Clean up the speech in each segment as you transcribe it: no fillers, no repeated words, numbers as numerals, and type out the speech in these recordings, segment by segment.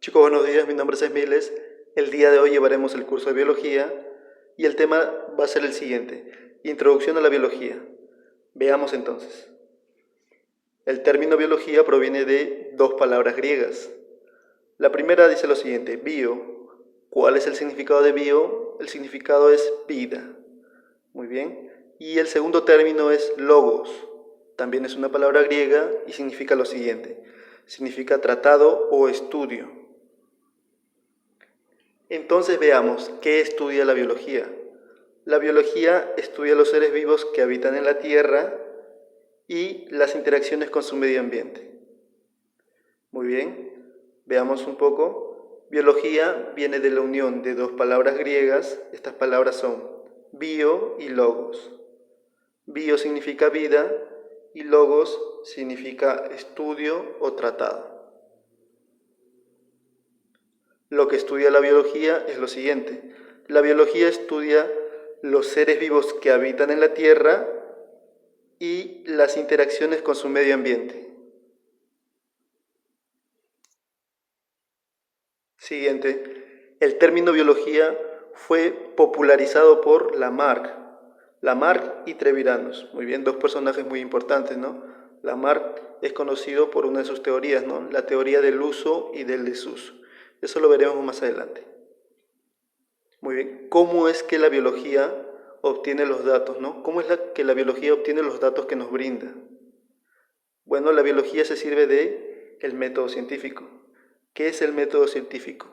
Chicos, buenos días, mi nombre es Esmiles. El día de hoy llevaremos el curso de biología y el tema va a ser el siguiente: introducción a la biología. Veamos entonces. El término biología proviene de dos palabras griegas. La primera dice lo siguiente: bio. ¿Cuál es el significado de bio? El significado es vida. Muy bien. Y el segundo término es logos. También es una palabra griega y significa lo siguiente: significa tratado o estudio. Entonces veamos, ¿qué estudia la biología? La biología estudia los seres vivos que habitan en la Tierra y las interacciones con su medio ambiente. Muy bien, veamos un poco. Biología viene de la unión de dos palabras griegas. Estas palabras son bio y logos. Bio significa vida y logos significa estudio o tratado. Lo que estudia la biología es lo siguiente: la biología estudia los seres vivos que habitan en la Tierra y las interacciones con su medio ambiente. Siguiente, el término biología fue popularizado por Lamarck y Treviranus. Muy bien, dos personajes muy importantes, ¿no? Lamarck es conocido por una de sus teorías, ¿no? La teoría del uso y del desuso. Eso lo veremos más adelante. Muy bien, ¿cómo es que la biología obtiene los datos, ¿no? ¿Cómo es que la biología obtiene los datos que nos brinda? Bueno, la biología se sirve del método científico. ¿Qué es el método científico?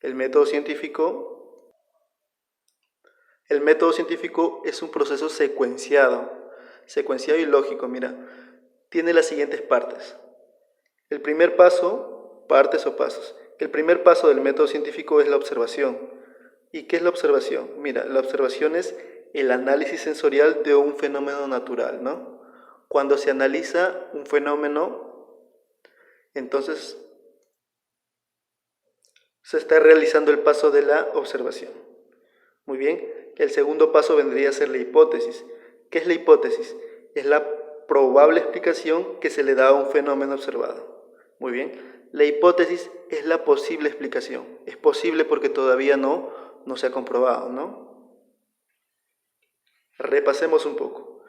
El método científico es un proceso secuenciado y lógico. Mira, tiene las siguientes partes. El primer paso, partes o pasos. El primer paso del método científico es la observación. ¿Y qué es la observación? Mira, la observación es el análisis sensorial de un fenómeno natural, ¿no? Cuando se analiza un fenómeno, entonces se está realizando el paso de la observación. Muy bien, el segundo paso vendría a ser la hipótesis. ¿Qué es la hipótesis? Es la probable explicación que se le da a un fenómeno observado. Muy bien, la hipótesis es la posible explicación. Es posible porque todavía no se ha comprobado, ¿no? Repasemos un poco.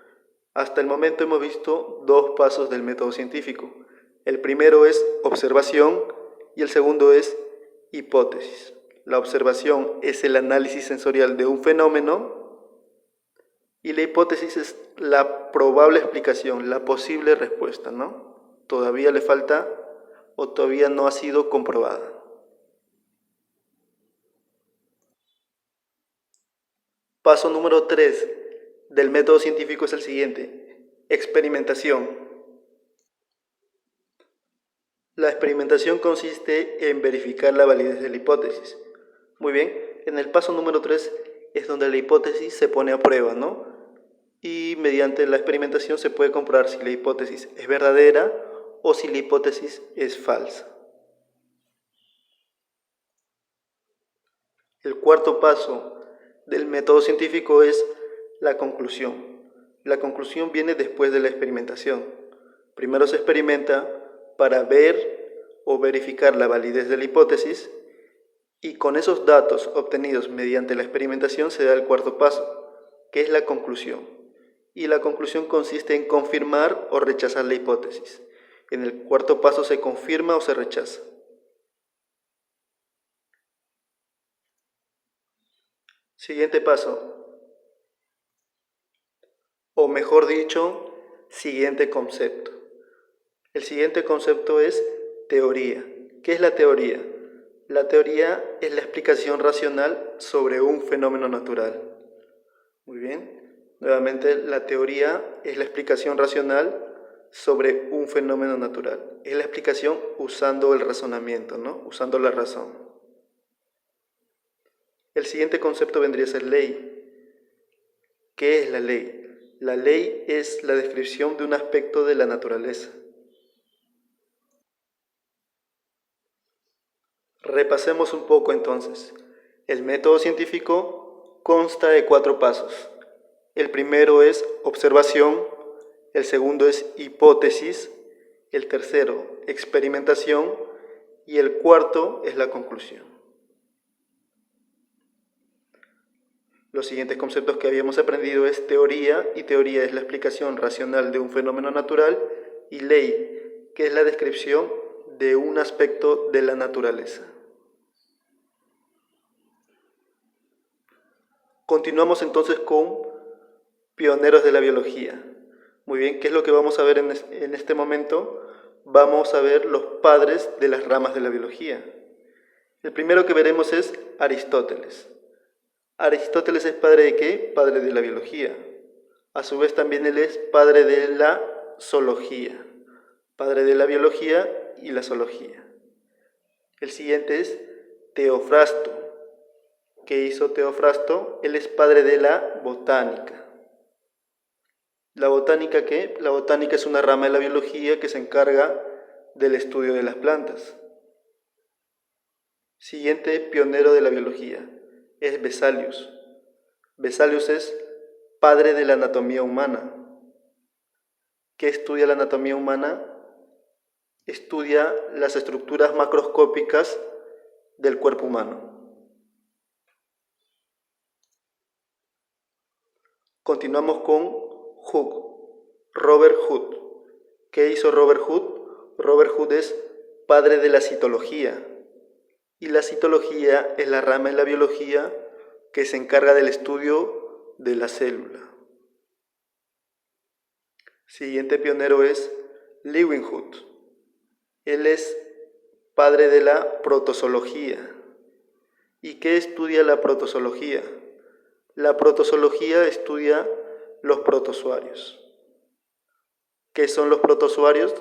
Hasta el momento hemos visto dos pasos del método científico. El primero es observación y el segundo es hipótesis. La observación es el análisis sensorial de un fenómeno y la hipótesis es la probable explicación, la posible respuesta, ¿no? Todavía le falta o todavía no ha sido comprobada. Paso número 3 del método científico es el siguiente: experimentación. La experimentación consiste en verificar la validez de la hipótesis. Muy bien, en el paso número 3 es donde la hipótesis se pone a prueba, ¿no? Y mediante la experimentación se puede comprobar si la hipótesis es verdadera o si la hipótesis es falsa. El cuarto paso del método científico es la conclusión. La conclusión viene después de la experimentación. Primero se experimenta para ver o verificar la validez de la hipótesis y con esos datos obtenidos mediante la experimentación se da el cuarto paso, que es la conclusión. Y la conclusión consiste en confirmar o rechazar la hipótesis. En el cuarto paso se confirma o se rechaza. Siguiente paso, o mejor dicho, siguiente concepto. El siguiente concepto es teoría. ¿Qué es la teoría? La teoría es la explicación racional sobre un fenómeno natural. Muy bien. Nuevamente, la teoría es la explicación racional sobre un fenómeno natural. Es la explicación usando el razonamiento, ¿no? Usando la razón. El siguiente concepto vendría a ser ley. ¿Qué es la ley? La ley es la descripción de un aspecto de la naturaleza. Repasemos un poco entonces. El método científico consta de 4 pasos. El primero es observación, el segundo es hipótesis, el tercero experimentación y el cuarto es la conclusión. Los siguientes conceptos que habíamos aprendido es teoría, y teoría es la explicación racional de un fenómeno natural, y ley, que es la descripción de un aspecto de la naturaleza. Continuamos entonces con pioneros de la biología. Muy bien, ¿qué es lo que vamos a ver en este momento? Vamos a ver los padres de las ramas de la biología. El primero que veremos es Aristóteles. ¿Aristóteles es padre de qué? Padre de la biología. A su vez también él es padre de la zoología, padre de la biología y la zoología. El siguiente es Teofrasto. ¿Qué hizo Teofrasto? Él es padre de la botánica. ¿La botánica qué? La botánica es una rama de la biología que se encarga del estudio de las plantas. Siguiente pionero de la biología es Vesalius. Vesalius es padre de la anatomía humana. ¿Qué estudia la anatomía humana? Estudia las estructuras macroscópicas del cuerpo humano. Continuamos con Robert Hood. ¿Qué hizo Robert Hood? Robert Hood es padre de la citología. Y la citología es la rama de la biología que se encarga del estudio de la célula. Siguiente pionero es Leeuwenhoek. Él es padre de la protozoología. ¿Y qué estudia la protozoología? La protozoología estudia los protozoarios. ¿Qué son los protozoarios?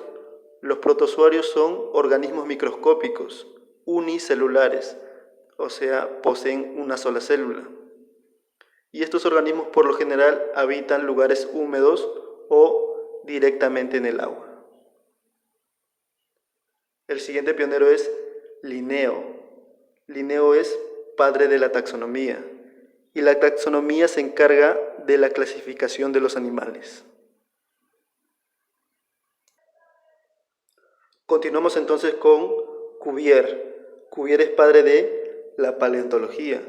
Los protozoarios son organismos microscópicos, unicelulares, o sea, poseen una sola célula. Y estos organismos por lo general habitan lugares húmedos o directamente en el agua. El siguiente pionero es Linneo. Linneo es padre de la taxonomía, y la taxonomía se encarga de la clasificación de los animales. Continuamos entonces con Cuvier. Cuvier es padre de la paleontología,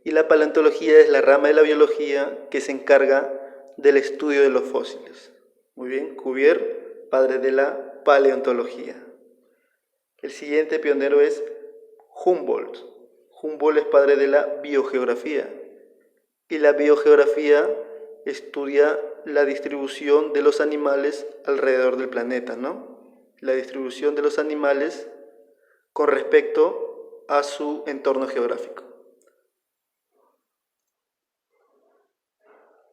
y la paleontología es la rama de la biología que se encarga del estudio de los fósiles. Muy bien, Cuvier, padre de la paleontología. El siguiente pionero es Humboldt. Humboldt es padre de la biogeografía, y la biogeografía estudia la distribución de los animales alrededor del planeta, ¿no? La distribución de los animales con respecto a su entorno geográfico.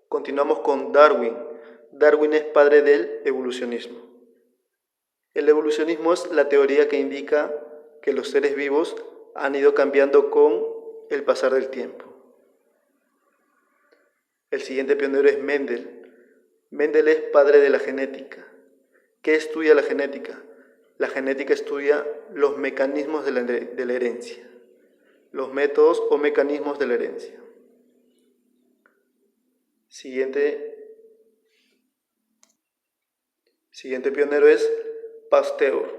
Continuamos con Darwin. Darwin es padre del evolucionismo. El evolucionismo es la teoría que indica que los seres vivos han ido cambiando con el pasar del tiempo. El siguiente pionero es Mendel. Mendel es padre de la genética. ¿Qué estudia la genética? La genética estudia los mecanismos de la herencia, los métodos o mecanismos de la herencia. Siguiente pionero es Pasteur,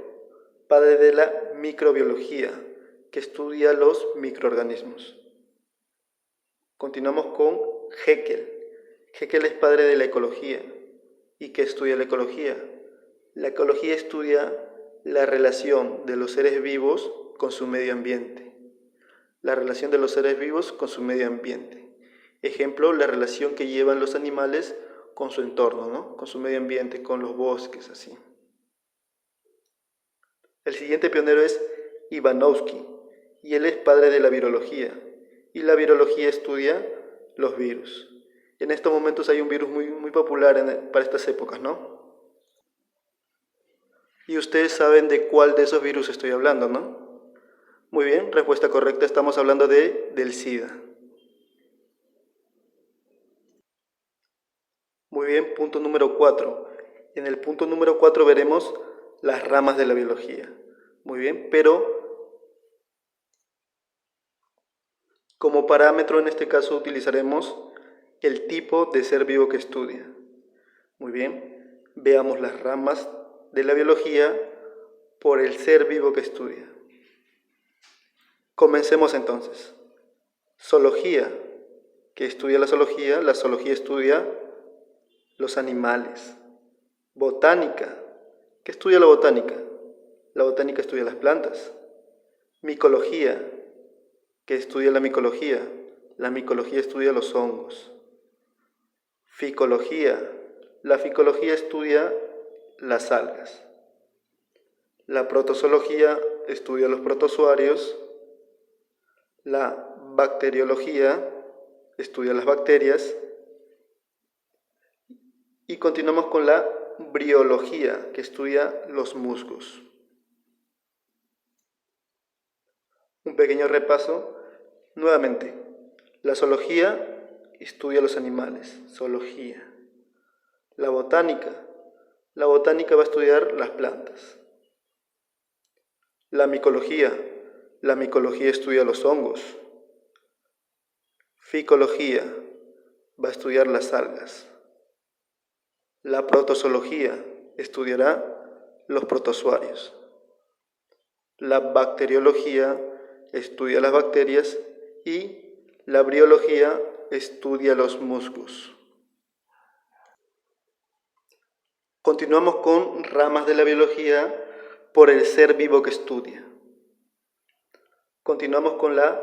padre de la microbiología, que estudia los microorganismos. Continuamos con Haeckel. Haeckel es padre de la ecología. ¿Y qué estudia la ecología? La ecología estudia la relación de los seres vivos con su medio ambiente. La relación de los seres vivos con su medio ambiente. Ejemplo, la relación que llevan los animales con su entorno, ¿no? Con su medio ambiente, con los bosques, así. El siguiente pionero es Ivanovsky, y él es padre de la virología. Y la virología estudia los virus. En estos momentos hay un virus muy popular para estas épocas, ¿no? Y ustedes saben de cuál de esos virus estoy hablando, ¿no? Muy bien, respuesta correcta, estamos hablando del SIDA. Muy bien, punto número 4. En el punto número 4 veremos las ramas de la biología. Muy bien, pero como parámetro en este caso utilizaremos el tipo de ser vivo que estudia. Muy bien, veamos las ramas de la biología por el ser vivo que estudia. Comencemos entonces. Zoología, que estudia la zoología estudia los animales. Botánica, ¿qué estudia la botánica? La botánica estudia las plantas. Micología, ¿qué estudia la micología? La micología estudia los hongos. Ficología, la ficología estudia las algas. La protozoología estudia los protozoarios. La bacteriología estudia las bacterias. Y continuamos con la briología, que estudia los musgos. Un pequeño repaso. Nuevamente, la zoología estudia los animales, zoología. La botánica va a estudiar las plantas. La micología estudia los hongos. Ficología va a estudiar las algas. La protozoología estudiará los protozoarios. La bacteriología estudia las bacterias y la briología estudia los musgos. Continuamos con ramas de la biología por el ser vivo que estudia. Continuamos con la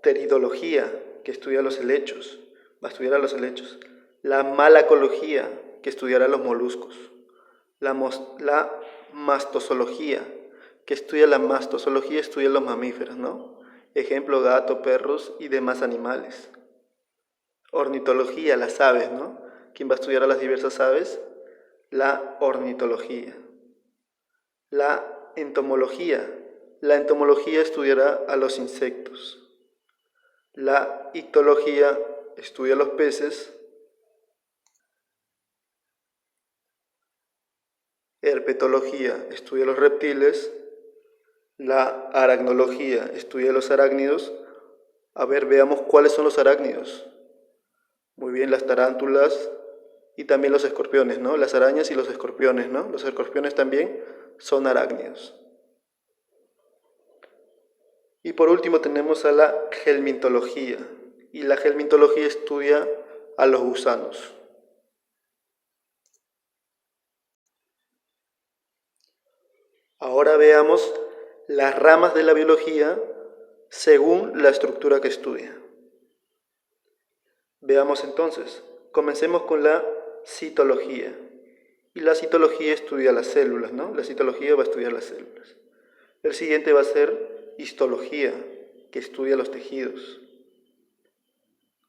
pteridología, que estudia los helechos, va a estudiar a los helechos. La malacología, que estudiará los moluscos. La mastozoología, que estudia la mastozoología, estudia los mamíferos, ¿no? Ejemplo, gato, perros y demás animales. Ornitología, las aves, ¿no? ¿Quién va a estudiar a las diversas aves? La ornitología. La entomología estudiará a los insectos. La ictiología estudia los peces. Herpetología estudia los reptiles. La aracnología estudia los arácnidos. A ver, veamos cuáles son los arácnidos. Muy bien, las tarántulas y también los escorpiones, ¿no? Las arañas y los escorpiones, ¿no? Los escorpiones también son arácnidos. Y por último tenemos a la helmintología. Y la helmintología estudia a los gusanos. Ahora veamos las ramas de la biología según la estructura que estudia. Veamos entonces, comencemos con la citología. Y la citología estudia las células, ¿no? La citología va a estudiar las células. El siguiente va a ser histología, que estudia los tejidos.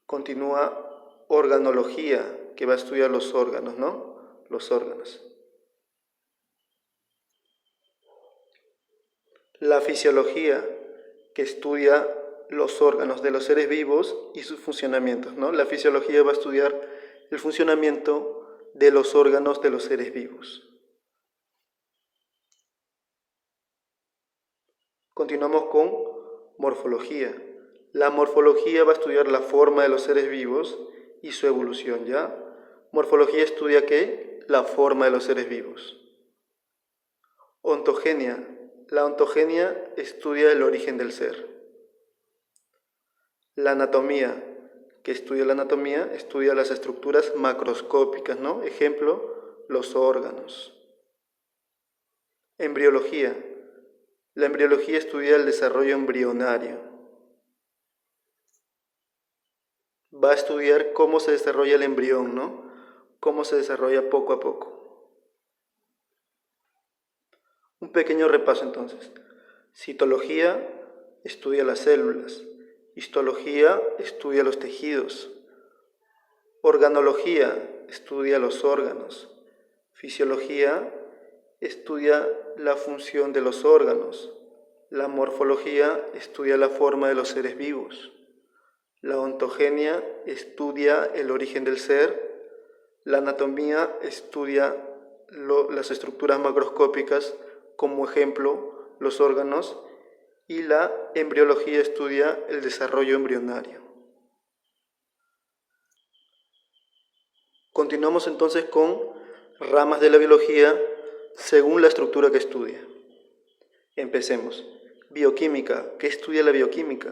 Continúa organología, que va a estudiar los órganos, ¿no? Los órganos. La fisiología, que estudia los órganos de los seres vivos y sus funcionamientos, ¿no? La fisiología va a estudiar el funcionamiento de los órganos de los seres vivos. Continuamos con morfología. La morfología va a estudiar la forma de los seres vivos y su evolución, ¿ya? Morfología estudia ¿qué? La forma de los seres vivos. Ontogenia. La ontogenia estudia el origen del ser. La anatomía, que estudia la anatomía, estudia las estructuras macroscópicas, ¿no? Ejemplo, los órganos. Embriología. La embriología estudia el desarrollo embrionario. Va a estudiar cómo se desarrolla el embrión, ¿no? Cómo se desarrolla poco a poco. Un pequeño repaso entonces. Citología estudia las células. Histología estudia los tejidos. Organología estudia los órganos. Fisiología estudia la función de los órganos. La morfología estudia la forma de los seres vivos. La ontogenia estudia el origen del ser. La anatomía estudia las estructuras macroscópicas, como ejemplo los órganos. Y la embriología estudia el desarrollo embrionario. Continuamos entonces con ramas de la biología según la estructura que estudia. Empecemos. Bioquímica. ¿Qué estudia la bioquímica?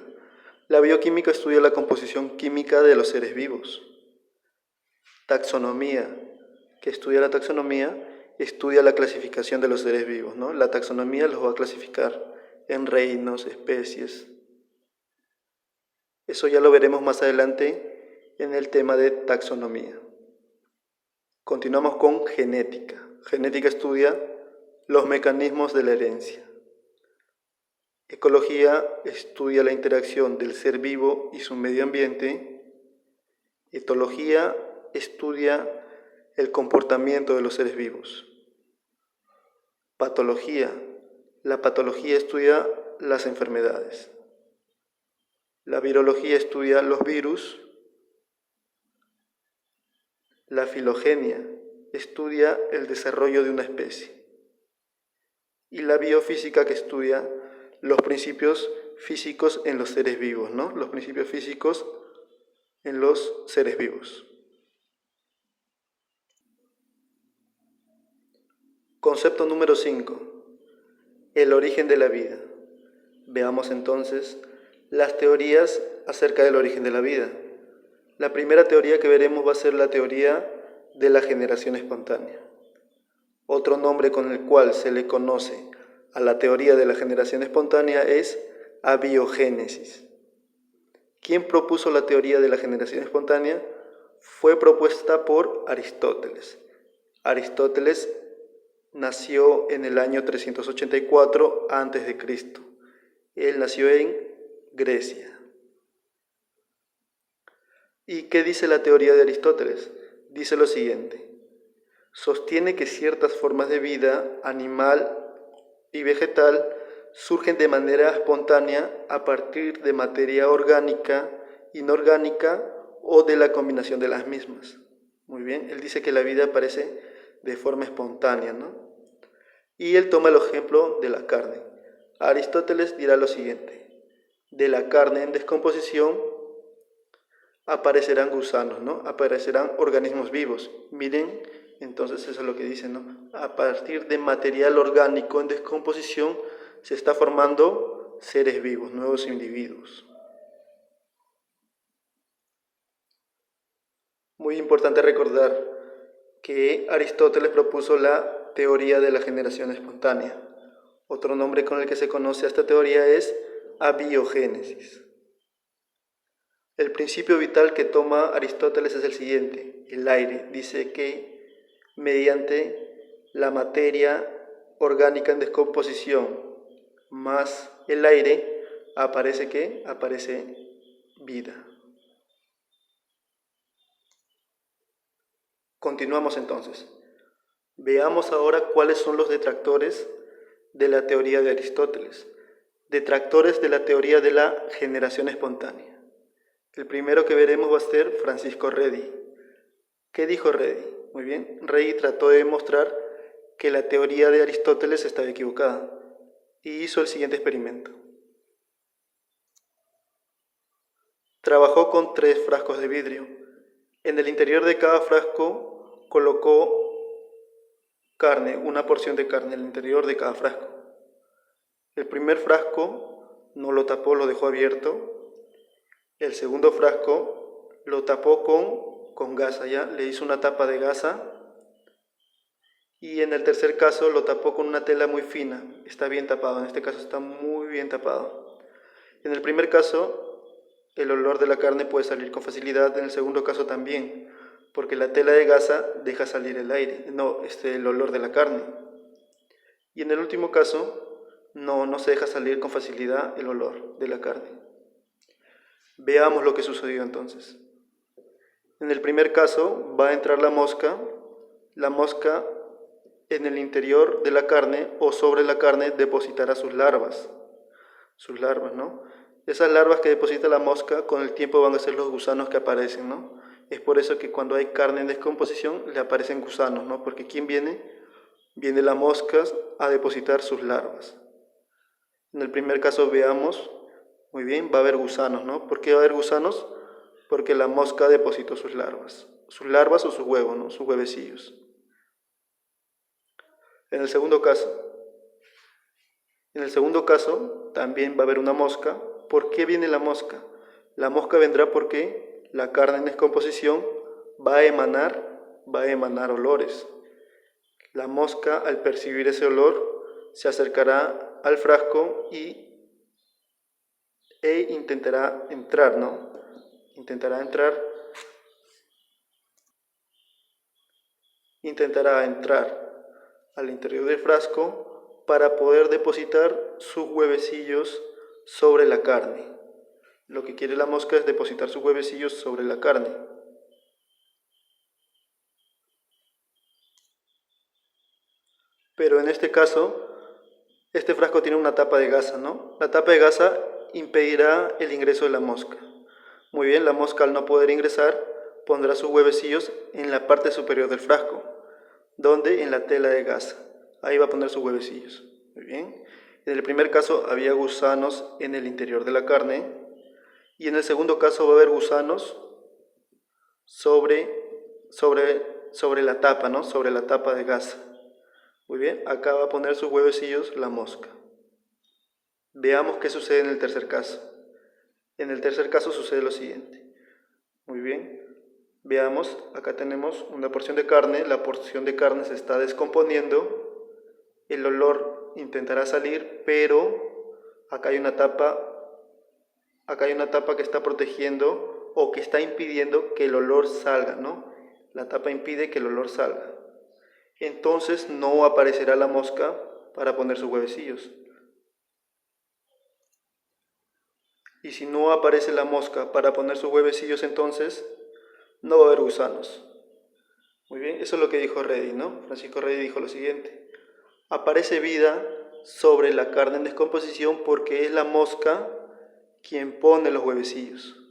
La bioquímica estudia la composición química de los seres vivos. Taxonomía. ¿Qué estudia la taxonomía? Estudia la clasificación de los seres vivos, ¿no? La taxonomía los va a clasificar en reinos, especies. Eso ya lo veremos más adelante en el tema de taxonomía. Continuamos con genética. Genética estudia los mecanismos de la herencia. Ecología estudia la interacción del ser vivo y su medio ambiente. Etología estudia el comportamiento de los seres vivos. Patología. La patología estudia las enfermedades. La virología estudia los virus. La filogenia estudia el desarrollo de una especie. Y la biofísica, que estudia los principios físicos en los seres vivos, ¿no? Los principios físicos en los seres vivos. Concepto número 5. El origen de la vida. Veamos entonces las teorías acerca del origen de la vida. La primera teoría que veremos va a ser la teoría de la generación espontánea. Otro nombre con el cual se le conoce a la teoría de la generación espontánea es abiogénesis. ¿Quién propuso la teoría de la generación espontánea? Fue propuesta por Aristóteles. Aristóteles nació en el año 384 a.C. Él nació en Grecia. ¿Y qué dice la teoría de Aristóteles? Dice lo siguiente: sostiene que ciertas formas de vida, animal y vegetal, surgen de manera espontánea a partir de materia orgánica, inorgánica o de la combinación de las mismas. Muy bien, él dice que la vida aparece de forma espontánea, ¿no? Y él toma el ejemplo de la carne. Aristóteles dirá lo siguiente: de la carne en descomposición aparecerán gusanos, ¿no? Aparecerán organismos vivos. Miren, entonces eso es lo que dice, ¿no? A partir de material orgánico en descomposición se está formando seres vivos, nuevos individuos. Muy importante recordar que Aristóteles propuso la teoría de la generación espontánea. Otro nombre con el que se conoce a esta teoría es abiogénesis. El principio vital que toma Aristóteles es el siguiente: el aire. Dice que mediante la materia orgánica en descomposición más el aire, ¿aparece qué? Aparece vida. Continuamos entonces. Veamos ahora cuáles son los detractores de la teoría de Aristóteles. Detractores de la teoría de la generación espontánea. El primero que veremos va a ser Francisco Redi. ¿Qué dijo Redi? Muy bien, Redi trató de demostrar que la teoría de Aristóteles estaba equivocada y hizo el siguiente experimento. Trabajó con 3 frascos de vidrio. En el interior de cada frasco colocó carne, una porción de carne en el interior de cada frasco. El primer frasco no lo tapó, lo dejó abierto. El segundo frasco lo tapó con gasa, ¿ya? Le hizo una tapa de gasa. Y en el tercer caso lo tapó con una tela muy fina. Está bien tapado, en este caso está muy bien tapado. En el primer caso, el olor de la carne puede salir con facilidad. En el segundo caso también, porque la tela de gasa deja salir el aire, el olor de la carne. Y en el último caso, no se deja salir con facilidad el olor de la carne. Veamos lo que sucedió entonces. En el primer caso va a entrar la mosca en el interior de la carne o sobre la carne depositará sus larvas, ¿no? Esas larvas que deposita la mosca con el tiempo van a ser los gusanos que aparecen, ¿no? Es por eso que cuando hay carne en descomposición le aparecen gusanos, ¿no? Porque ¿quién viene? Viene la mosca a depositar sus larvas. En el primer caso veamos, muy bien, va a haber gusanos, ¿no? ¿Por qué va a haber gusanos? Porque la mosca depositó sus larvas o sus huevos, ¿no? Sus huevecillos. En el segundo caso, En el segundo caso, también va a haber una mosca. ¿Por qué viene la mosca? La mosca vendrá porque la carne en descomposición va a emanar olores. La mosca, al percibir ese olor, se acercará al frasco e intentará entrar, ¿no? Intentará entrar al interior del frasco para poder depositar sus huevecillos sobre la carne. Lo que quiere la mosca es depositar sus huevecillos sobre la carne. Pero en este caso, este frasco tiene una tapa de gasa, ¿no? La tapa de gasa impedirá el ingreso de la mosca. Muy bien, la mosca al no poder ingresar pondrá sus huevecillos en la parte superior del frasco, donde en la tela de gasa. Ahí va a poner sus huevecillos. Muy bien. En el primer caso había gusanos en el interior de la carne y en el segundo caso va a haber gusanos sobre la tapa, ¿no? Sobre la tapa de gasa. Muy bien, acá va a poner sus huevecillos la mosca. Veamos qué sucede en el tercer caso. En el tercer caso sucede lo siguiente. Muy bien, veamos, acá tenemos una porción de carne, la porción de carne se está descomponiendo, el olor intentará salir, pero acá hay una tapa que está protegiendo o que está impidiendo que el olor salga, ¿no? La tapa impide que el olor salga. Entonces no aparecerá la mosca para poner sus huevecillos. Y si no aparece la mosca para poner sus huevecillos, entonces no va a haber gusanos. Muy bien, eso es lo que dijo Redi, ¿no? Francisco Redi dijo lo siguiente: aparece vida sobre la carne en descomposición porque es la mosca quien pone los huevecillos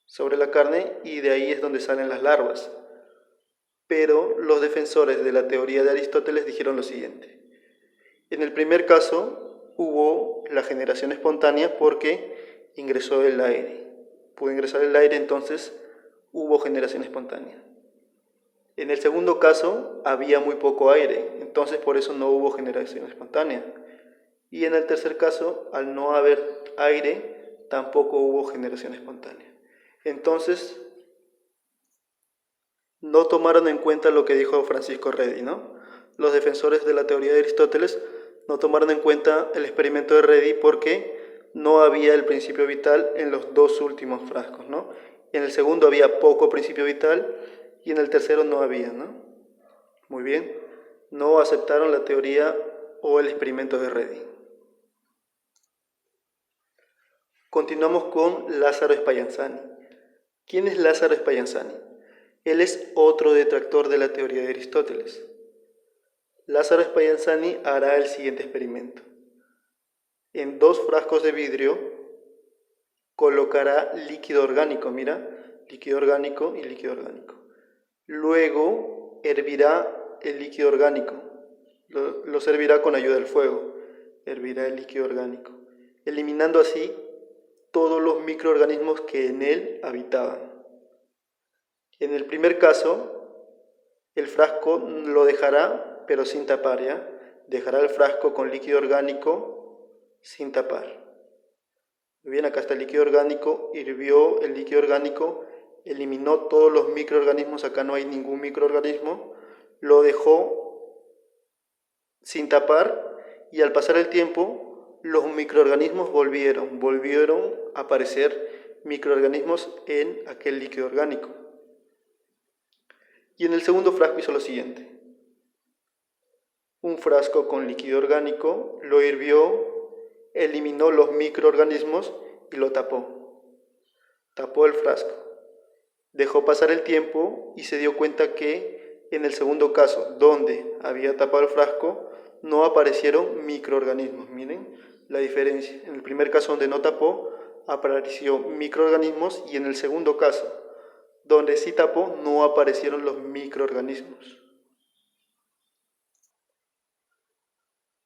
sobre la carne y de ahí es donde salen las larvas. Pero los defensores de la teoría de Aristóteles dijeron lo siguiente: en el primer caso hubo la generación espontánea porque ingresó el aire. Pudo ingresar el aire, entonces hubo generación espontánea. En el segundo caso había muy poco aire, entonces por eso no hubo generación espontánea. Y en el tercer caso, al no haber aire, tampoco hubo generación espontánea. Entonces, no tomaron en cuenta lo que dijo Francisco Redi, ¿no? Los defensores de la teoría de Aristóteles no tomaron en cuenta el experimento de Redi porque no había el principio vital en los dos últimos frascos, ¿no? En el segundo había poco principio vital y en el tercero no había, ¿no? Muy bien, no aceptaron la teoría o el experimento de Redi. Continuamos con Lázaro Spallanzani. ¿Quién es Lázaro Spallanzani? Él es otro detractor de la teoría de Aristóteles. Lázaro Spallanzani hará el siguiente experimento. En 2 frascos de vidrio colocará líquido orgánico, mira, líquido orgánico y líquido orgánico. Luego hervirá el líquido orgánico, lo servirá con ayuda del fuego, hervirá el líquido orgánico, eliminando así todos los microorganismos que en él habitaban. En el primer caso, el frasco lo dejará, pero sin tapar, ¿ya? Dejará el frasco con líquido orgánico sin tapar. Muy bien, acá está el líquido orgánico, hirvió el líquido orgánico, eliminó todos los microorganismos, acá no hay ningún microorganismo, lo dejó sin tapar y al pasar el tiempo los microorganismos volvieron a aparecer microorganismos en aquel líquido orgánico. Y en el segundo frasco hizo lo siguiente: un frasco con líquido orgánico, lo hirvió, eliminó los microorganismos y lo tapó. Tapó el frasco. Dejó pasar el tiempo y se dio cuenta que en el segundo caso, donde había tapado el frasco, no aparecieron microorganismos. Miren la diferencia. En el primer caso, donde no tapó, apareció microorganismos y en el segundo caso, donde sí tapó, no aparecieron los microorganismos.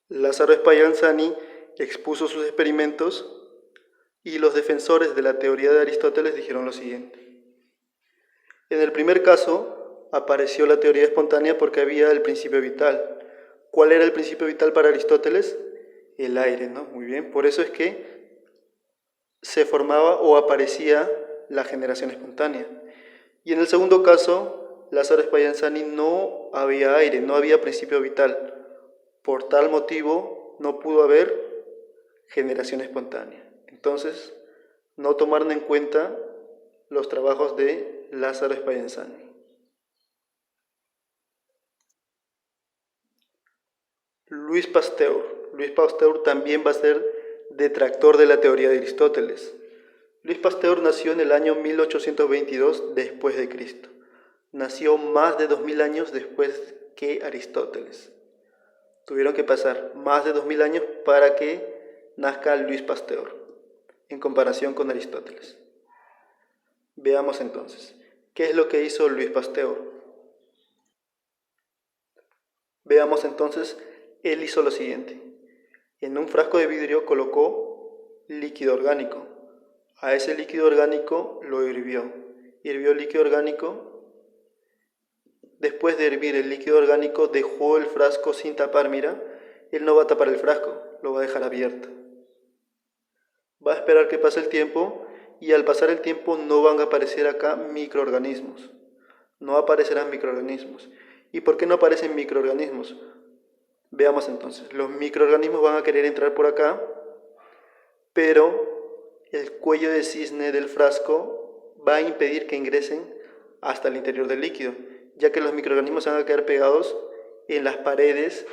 Lázaro Spallanzani expuso sus experimentos y los defensores de la teoría de Aristóteles dijeron lo siguiente: en el primer caso apareció la teoría espontánea porque había el principio vital. ¿Cuál era el principio vital para Aristóteles? el aire, ¿no? Muy bien, por eso es que se formaba o aparecía la generación espontánea. Y en el segundo caso, Lázaro Spallanzani no había aire, no había principio vital. Por tal motivo, no pudo haber generación espontánea. Entonces, no tomaron en cuenta los trabajos de Lázaro Spallanzani. Luis Pasteur. Luis Pasteur también va a ser detractor de la teoría de Aristóteles. Luis Pasteur nació en el año 1822 después de Cristo. Nació más de 2000 años después que Aristóteles. Tuvieron que pasar más de 2000 años para que nazca Luis Pasteur, en comparación con Aristóteles. Veamos entonces, ¿qué es lo que hizo Luis Pasteur? Veamos entonces, él hizo lo siguiente. En un frasco de vidrio colocó líquido orgánico. A ese líquido orgánico lo hirvió. Hirvió el líquido orgánico. Después de hervir el líquido orgánico, dejó el frasco sin tapar. Mira, él no va a tapar el frasco, lo va a dejar abierto. Va a esperar que pase el tiempo y al pasar el tiempo no van a aparecer acá microorganismos. No aparecerán microorganismos. ¿Y por qué no aparecen microorganismos? Veamos entonces. Los microorganismos van a querer entrar por acá, pero el cuello de cisne del frasco va a impedir que ingresen hasta el interior del líquido, ya que los microorganismos se van a quedar pegados en las paredes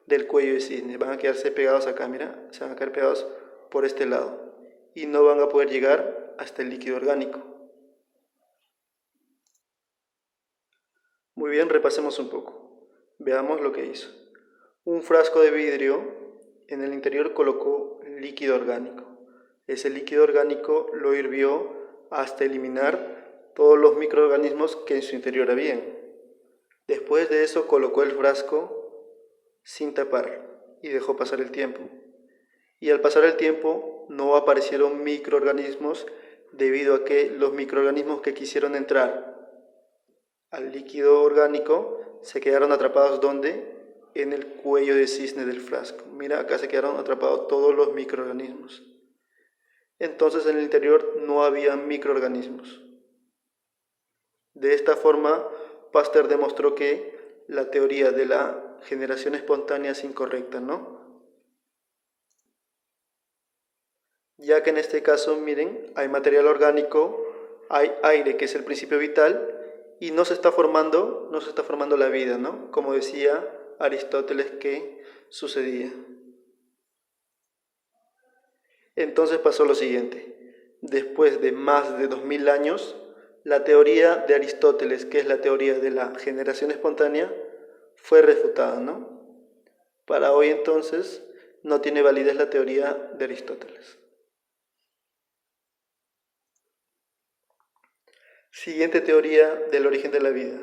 del cuello de cisne. Van a quedarse pegados acá, mira, se van a quedar pegados por este lado y no van a poder llegar hasta el líquido orgánico. Muy bien, repasemos un poco. Veamos lo que hizo. Un frasco de vidrio, en el interior colocó líquido orgánico. Ese líquido orgánico lo hirvió hasta eliminar todos los microorganismos que en su interior habían. Después de eso colocó el frasco sin tapar y dejó pasar el tiempo. Y al pasar el tiempo no aparecieron microorganismos debido a que los microorganismos que quisieron entrar al líquido orgánico se quedaron atrapados ¿dónde? En el cuello de cisne del frasco. Mira, acá se quedaron atrapados todos los microorganismos. Entonces en el interior no había microorganismos. De esta forma, Pasteur demostró que la teoría de la generación espontánea es incorrecta, ¿no? Ya que en este caso, miren, hay material orgánico, hay aire que es el principio vital y no se está formando la vida, ¿no? Como decía Aristóteles que sucedía. Entonces pasó lo siguiente. Después de más de 2000 años, la teoría de Aristóteles, que es la teoría de la generación espontánea, fue refutada, ¿no? Para hoy entonces no tiene validez la teoría de Aristóteles. Siguiente teoría del origen de la vida.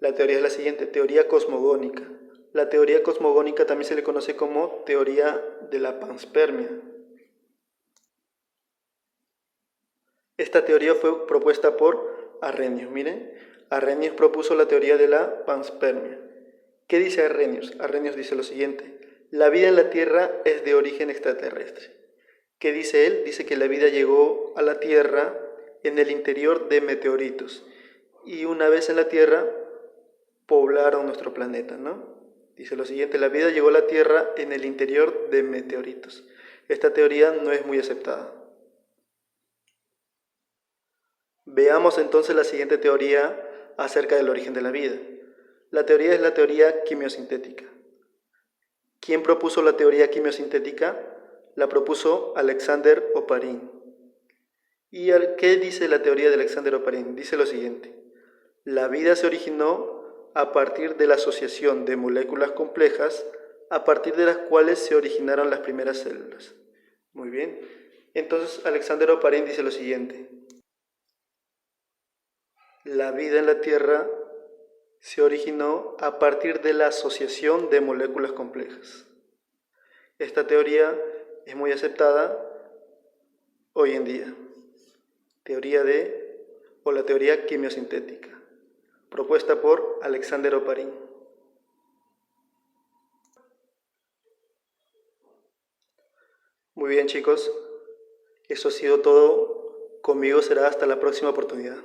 La teoría es la siguiente, teoría cosmogónica. La teoría cosmogónica también se le conoce como teoría de la panspermia. Esta teoría fue propuesta por Arrhenius. Miren, Arrhenius propuso la teoría de la panspermia. ¿Qué dice Arrhenius? Arrhenius dice lo siguiente, la vida en la Tierra es de origen extraterrestre. ¿Qué dice él? Dice que la vida llegó a la Tierra en el interior de meteoritos y una vez en la Tierra poblaron nuestro planeta, ¿no? Dice lo siguiente, la vida llegó a la Tierra en el interior de meteoritos. Esta teoría no es muy aceptada. Veamos entonces la siguiente teoría acerca del origen de la vida. La teoría es la teoría quimiosintética. ¿Quién propuso la teoría quimiosintética? La propuso Alexander Oparin. ¿Y qué dice la teoría de Alexander Oparin? Dice lo siguiente, la vida se originó a partir de la asociación de moléculas complejas a partir de las cuales se originaron las primeras células. Muy bien, entonces Alexander Oparin dice lo siguiente, la vida en la Tierra se originó a partir de la asociación de moléculas complejas. Esta teoría es muy aceptada hoy en día. La teoría quimiosintética, propuesta por Alexander Oparin. Muy bien, chicos. Eso ha sido todo. Conmigo será hasta la próxima oportunidad.